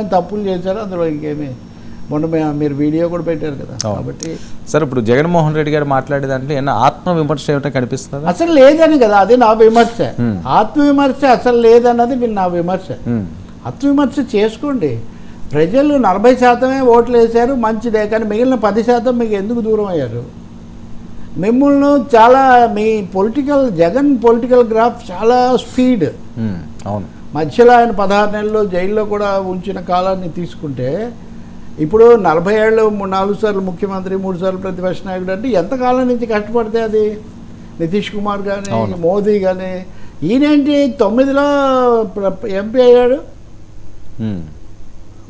తప్పులు చేశారు అందులో ఇంకేమీ మొన్న మీరు వీడియో కూడా పెట్టారు కదా కాబట్టి సార్ ఇప్పుడు జగన్మోహన్ రెడ్డి గారు మాట్లాడే దాంట్లో ఏమన్నా ఆత్మవిమర్శ ఏమిటో కనిపిస్తుంది అసలు లేదని కదా అది నా విమర్శ ఆత్మవిమర్శ అసలు లేదన్నది నా విమర్శ ఆత్మవిమర్శ చేసుకోండి ప్రజలు 40% ఓట్లు వేశారు మంచిదే కానీ మిగిలిన 10% మీకు ఎందుకు దూరం అయ్యారు మిమ్మల్ని చాలా మీ జగన్ పొలిటికల్ గ్రాఫ్ చాలా స్పీడ్ అవును మధ్యలో ఆయన 16 నెలలు జైల్లో కూడా ఉంచిన కాలాన్ని తీసుకుంటే ఇప్పుడు 40 ఏళ్ళు 4 సార్లు ముఖ్యమంత్రి 3 సార్లు ప్రతిపక్ష నాయకుడు అంటే ఎంతకాలం నుంచి కష్టపడితే అది నితీష్ కుమార్ కానీ మోదీ కానీ ఈయనేంటి 9లో ఎంపీ అయ్యాడు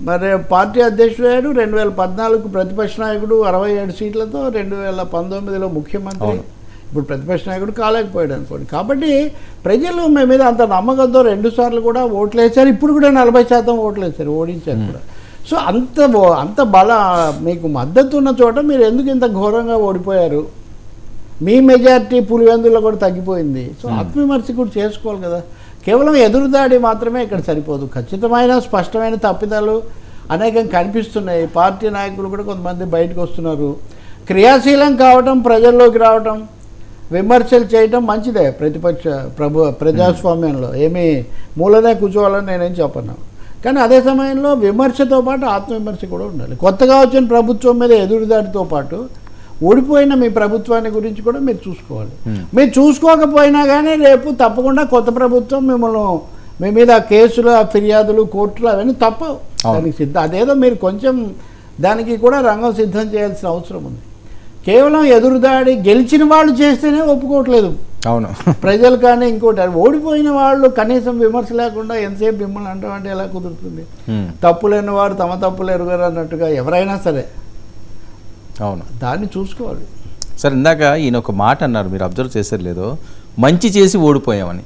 మరి పార్టీ అధ్యక్షుడు అయ్యాడు 2014 ప్రతిపక్ష నాయకుడు 67 సీట్లతో 2019లో ముఖ్యమంత్రి ఇప్పుడు ప్రతిపక్ష నాయకుడు కాలేకపోయాడు అనుకోండి కాబట్టి ప్రజలు మీ మీద అంత నమ్మకంతో 2 సార్లు కూడా ఓట్లు వేశారు ఇప్పుడు కూడా 40% ఓట్లు వేశారు ఓడించారు కూడా సో అంత మీకు మద్దతు ఉన్న చోట మీరు ఎందుకు ఇంత ఘోరంగా ఓడిపోయారు మీ మెజారిటీ పులివెందుల్లో కూడా తగ్గిపోయింది సో ఆత్మవిమర్శ కూడా చేసుకోవాలి కదా కేవలం ఎదురుదాడి మాత్రమే ఇక్కడ సరిపోదు ఖచ్చితమైన స్పష్టమైన తప్పిదాలు అనేకం కనిపిస్తున్నాయి పార్టీ నాయకులు కూడా కొంతమంది బయటకు వస్తున్నారు క్రియాశీలం కావటం ప్రజల్లోకి రావటం విమర్శలు చేయటం మంచిదే ప్రజాస్వామ్యంలో ఏమీ మూలనే కూర్చోవాలని నేనేం చెప్పను కానీ అదే సమయంలో విమర్శతో పాటు ఆత్మవిమర్శ కూడా ఉండాలి కొత్తగా వచ్చిన ప్రభుత్వం మీద ఎదురుదాడితో పాటు ఓడిపోయిన మీ ప్రభుత్వాన్ని గురించి కూడా మీరు చూసుకోవాలి మీరు చూసుకోకపోయినా కానీ రేపు తప్పకుండా కొత్త ప్రభుత్వం మీ మీద కేసులు ఫిర్యాదులు కోర్టులు అవన్నీ తప్పవు దానికి అదేదో మీరు కొంచెం దానికి కూడా రంగం సిద్ధం చేయాల్సిన అవసరం ఉంది కేవలం ఎదురుదాడి గెలిచిన వాళ్ళు చేస్తేనే ఒప్పుకోవట్లేదు అవును ప్రజలు కానీ ఇంకోటి ఓడిపోయిన వాళ్ళు కనీసం విమర్శ లేకుండా ఎంతసేపు మిమ్మల్ని అంటామంటే ఎలా కుదురుతుంది తప్పు లేని వారు తమ తప్పులు ఎరుగరు అన్నట్టుగా ఎవరైనా సరే అవును దాన్ని చూసుకోవాలి సార్ ఇందాక ఈయన ఒక మాట అన్నారు మీరు అబ్జర్వ్ చేశారు లేదో మంచి చేసి ఓడిపోయామని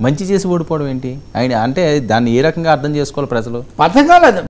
మంచి చేసి ఓడిపోవడం ఏంటి ఆయన అంటే దాన్ని ఏ రకంగా అర్థం చేసుకోవాలి ప్రజలు పథకాలు